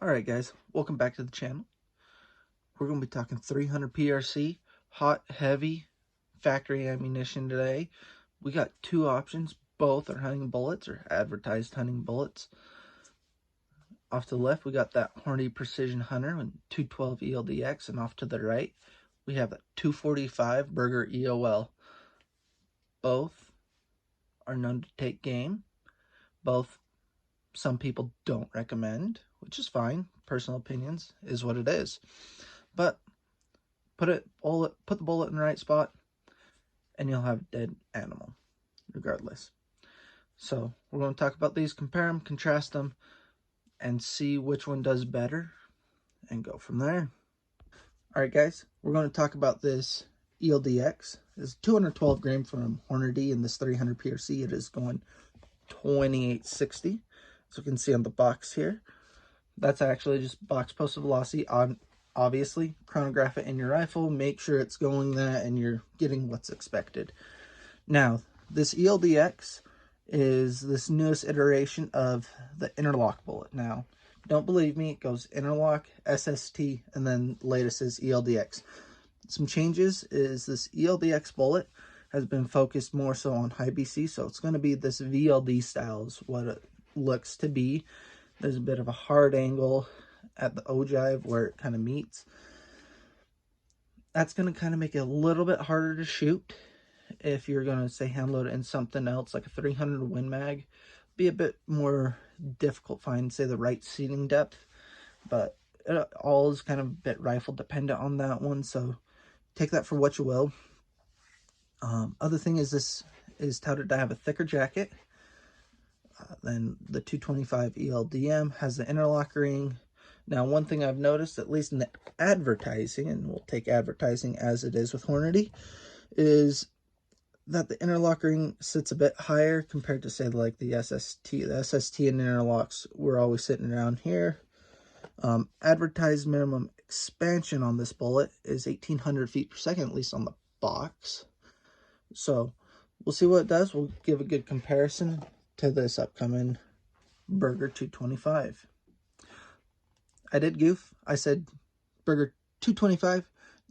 Alright guys, welcome back to the channel. We're going to be talking 300 PRC, hot, heavy, factory ammunition today. We got two options, both are hunting bullets or advertised hunting bullets. Off to the left we got that Hornady Precision Hunter with 212 ElDX, and off to the right we have a 245 Berger EOL. Both are known to take game. Both some people don't recommend, which is fine. Personal opinions is what it is. But put the bullet in the right spot and you'll have a dead animal regardless. So we're going to talk about these, compare them, contrast them, and see which one does better and go from there. Alright guys, we're going to talk about this ElDX. It's 212 gram from Hornady, and this 300 PRC, it is going 2860. So you can see on the box here, that's actually just box posted velocity. Obviously, chronograph it in your rifle, make sure it's going that and you're getting what's expected. Now, this ElDX is this newest iteration of the interlock bullet. Now, don't believe me, it goes interlock, SST, and then latest is ElDX. Some changes is this ElDX bullet has been focused more so on high BC, so it's going to be this VLD style is what it looks to be. There's a bit of a hard angle at the ogive where it kind of meets. That's going to kind of make it a little bit harder to shoot. If you're going to say hand load it in something else like a 300 Win Mag, be a bit more difficult finding, say, the right seating depth, but it all is kind of a bit rifle dependent on that one, so take that for what you will. Other thing is, this is touted to have a thicker jacket than the 225 ELDM, has the interlock ring. Now, one thing I've noticed, at least in the advertising, and we'll take advertising as it is with Hornady, is that the interlock ring sits a bit higher compared to, say, like the SST. The SST and interlocks were always sitting around here. Advertised minimum expansion on this bullet is 1,800 feet per second, at least on the box. So we'll see what it does. We'll give a good comparison to this upcoming Berger 225. I did goof. I said Berger 225.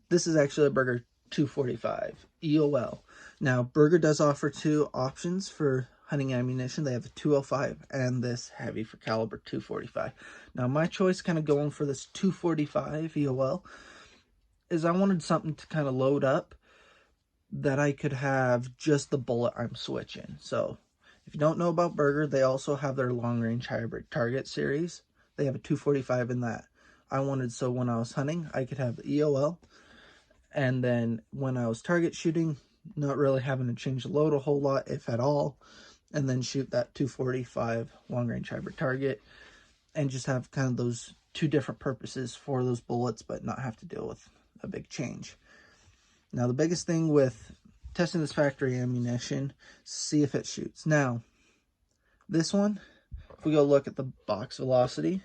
This is actually a Berger 245 EOL. Now, Berger does offer two options for hunting ammunition. They have the 205 and this heavy for caliber 245. Now, my choice kind of going for this 245 EOL is I wanted something to kind of load up that I could have just the bullet I'm switching. So if you don't know about Berger, they also have their long range hybrid target series. They have a 245 in that. I wanted, so when I was hunting, I could have the EOL, and then when I was target shooting, not really having to change the load a whole lot, if at all, and then shoot that 245 long range hybrid target, and just have kind of those two different purposes for those bullets, but not have to deal with a big change. Now, the biggest thing with testing this factory ammunition, see if it shoots. Now, this one, if we go look at the box velocity,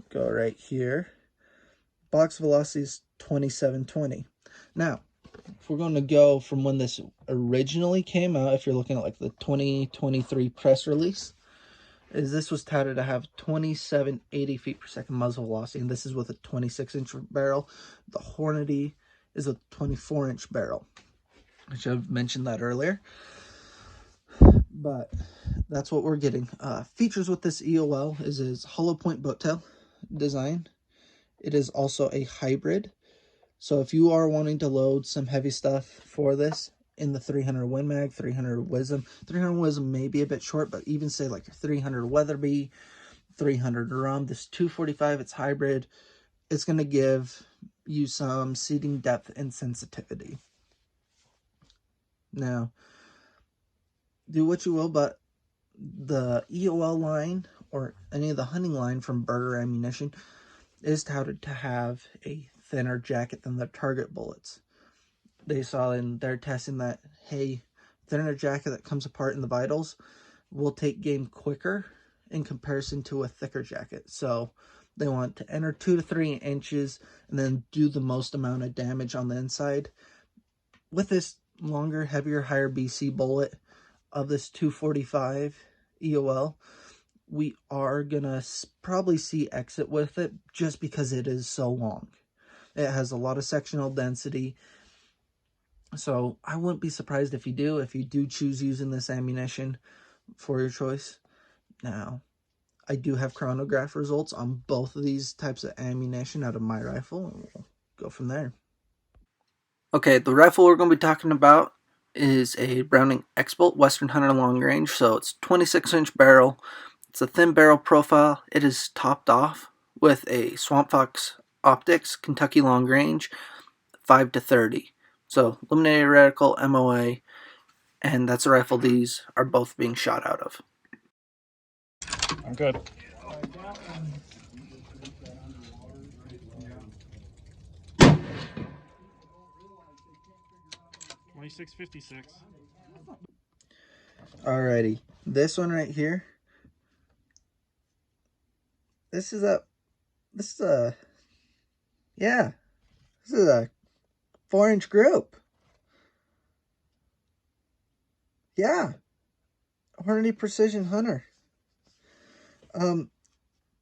go right here. Box velocity is 2720. Now, if we're going to go from when this originally came out, if you're looking at like the 2023 press release, is this was touted to have 2780 feet per second muzzle velocity, and this is with a 26-inch barrel. The Hornady is a 24-inch barrel, which I've mentioned that earlier. But that's what we're getting. Features with this EOL is hollow point boat tail design. It is also a hybrid. So if you are wanting to load some heavy stuff for this in the 300 Win Mag, 300 Wisdom, 300 Wisdom may be a bit short, but even say like your 300 Weatherby, 300 Rum, this 245, it's hybrid. It's going to give you some seating depth and sensitivity. Now, do what you will, but the EOL line or any of the hunting line from Berger ammunition is touted to have a thinner jacket than the target bullets. They saw in their testing that, hey, thinner jacket that comes apart in the vitals will take game quicker in comparison to a thicker jacket. So they want to enter 2 to 3 inches and then do the most amount of damage on the inside. With this longer, heavier, higher BC bullet of this 245 EOL, we are gonna probably see exit with it just because it is so long. It has a lot of sectional density, so I wouldn't be surprised if you do choose using this ammunition for your choice. Now, I do have chronograph results on both of these types of ammunition out of my rifle, and we'll go from there. Okay, the rifle we're going to be talking about is a Browning X-Bolt Western Hunter Long Range. So it's 26-inch barrel. It's a thin barrel profile. It is topped off with a Swamp Fox Optics Kentucky Long Range 5-30. So illuminated reticle, MOA, and that's the rifle these are both being shot out of. I'm good. $26.56. Alrighty, this one right here. This is a 4-inch group. Yeah, Hornady Precision Hunter. My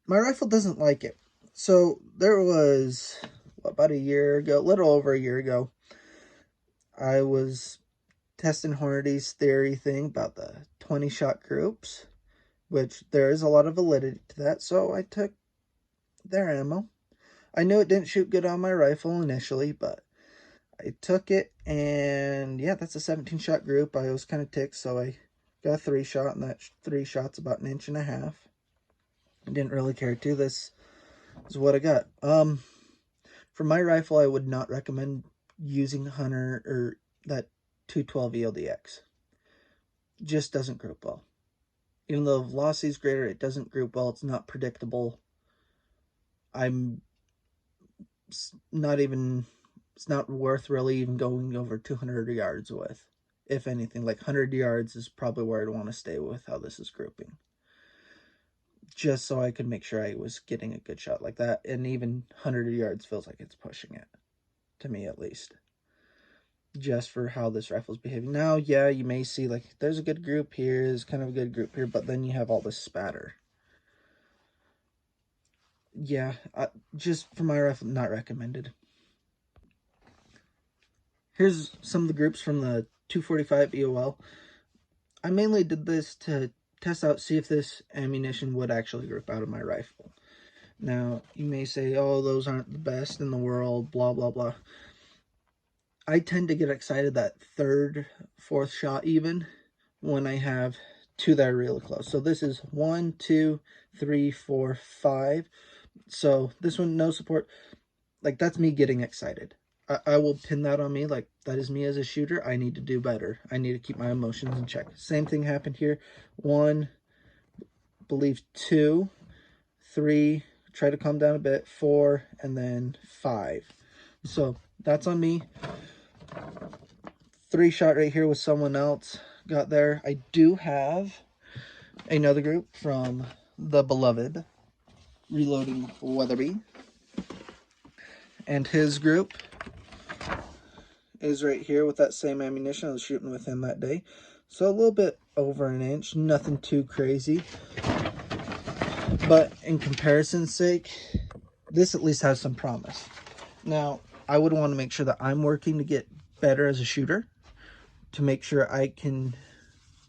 rifle doesn't like it. So there was about a year ago, little over a year ago, I was testing Hornady's theory thing about the 20-shot groups, which there is a lot of validity to that. So I took their ammo. I knew it didn't shoot good on my rifle initially, but I took it, and yeah, that's a 17-shot group. I was kind of ticked, so I got a 3-shot, and that 3 shots about 1.5 inches. I didn't really care too. This is what I got. For my rifle, I would not recommend using Hunter or that 212 ElDX. Just doesn't group well. Even though the velocity is greater, it doesn't group well. It's not predictable. It's not worth really even going over 200 yards with. If anything, like 100 yards is probably where I'd want to stay with how this is grouping. Just so I could make sure I was getting a good shot like that. And even 100 yards feels like it's pushing it. To me, at least. Just for how this rifle's behaving. Now, yeah, you may see, like, there's a good group here. There's kind of a good group here. But then you have all this spatter. Yeah, just for my rifle, not recommended. Here's some of the groups from the 245 EOL. I mainly did this to test out, see if this ammunition would actually group out of my rifle. Now, you may say, oh, those aren't the best in the world, blah, blah, blah. I tend to get excited that 3rd, 4th shot even when I have 2 that are really close. So this is 1, 2, 3, 4, 5. So this one, no support. Like, that's me getting excited. I will pin that on me. Like, that is me as a shooter. I need to do better. I need to keep my emotions in check. Same thing happened here. 1, believe 2, 3, try to calm down a bit, 4, and then 5. So that's on me. 3 shot right here with someone else got there. I do have another group from the beloved Reloading Weatherby, and his group is right here with that same ammunition I was shooting with him that day. So a little bit over 1 inch, nothing too crazy. But in comparison's sake, this at least has some promise. Now, I would want to make sure that I'm working to get better as a shooter, to make sure I can,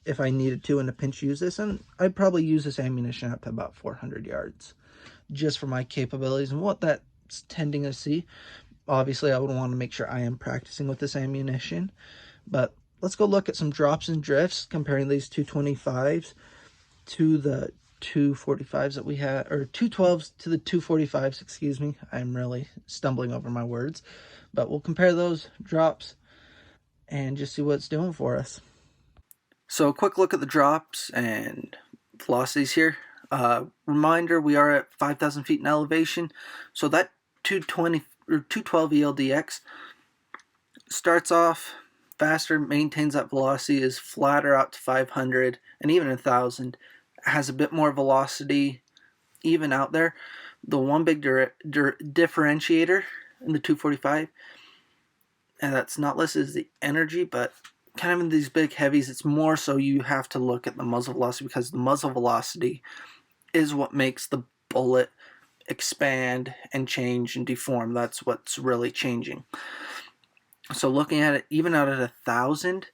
if I needed to in a pinch, use this. And I'd probably use this ammunition up to about 400 yards, just for my capabilities and what that's tending to see. Obviously, I would want to make sure I am practicing with this ammunition. But let's go look at some drops and drifts, comparing these 225s to the 245s that we had, or 212s to the 245s, excuse me. I'm really stumbling over my words. But we'll compare those drops and just see what it's doing for us. So a quick look at the drops and velocities here. Reminder, we are at 5,000 feet in elevation. So that 220 or 212 ElDX starts off faster, maintains that velocity, is flatter out to 500 and even 1,000. Has a bit more velocity even out there. The one big differentiator in the 245, and that's not listed, is the energy, but kind of in these big heavies, it's more so you have to look at the muzzle velocity, because the muzzle velocity is what makes the bullet expand and change and deform. That's what's really changing. So looking at it, even out at 1,000,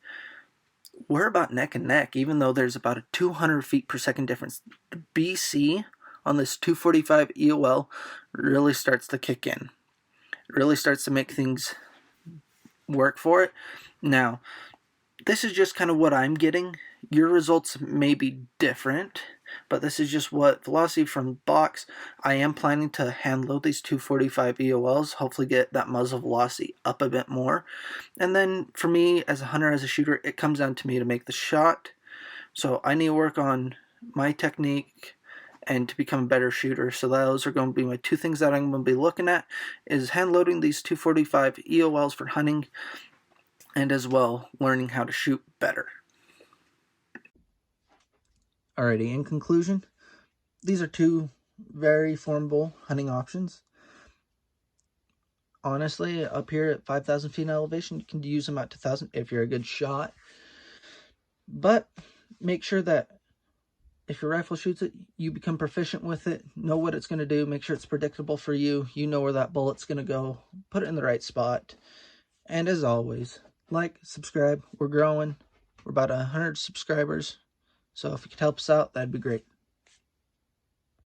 we're about neck and neck, even though there's about a 200 feet per second difference. The BC on this 245 EOL really starts to kick in. It really starts to make things work for it. Now, this is just kind of what I'm getting. Your results may be different, but this is just what velocity from the box. I am planning to hand load these 245 EOLs, hopefully get that muzzle velocity up a bit more. And then for me as a hunter, as a shooter, it comes down to me to make the shot. So I need to work on my technique and to become a better shooter. So those are going to be my two things that I'm going to be looking at, is hand loading these 245 EOLs for hunting, and as well learning how to shoot better. Alrighty, in conclusion, these are two very formidable hunting options. Honestly, up here at 5,000 feet in elevation, you can use them out to 1,000 if you're a good shot. But make sure that if your rifle shoots it, you become proficient with it, know what it's going to do, make sure it's predictable for you, you know where that bullet's going to go, put it in the right spot. And as always, like, subscribe. We're growing. We're about 100 subscribers. So if you could help us out, that'd be great.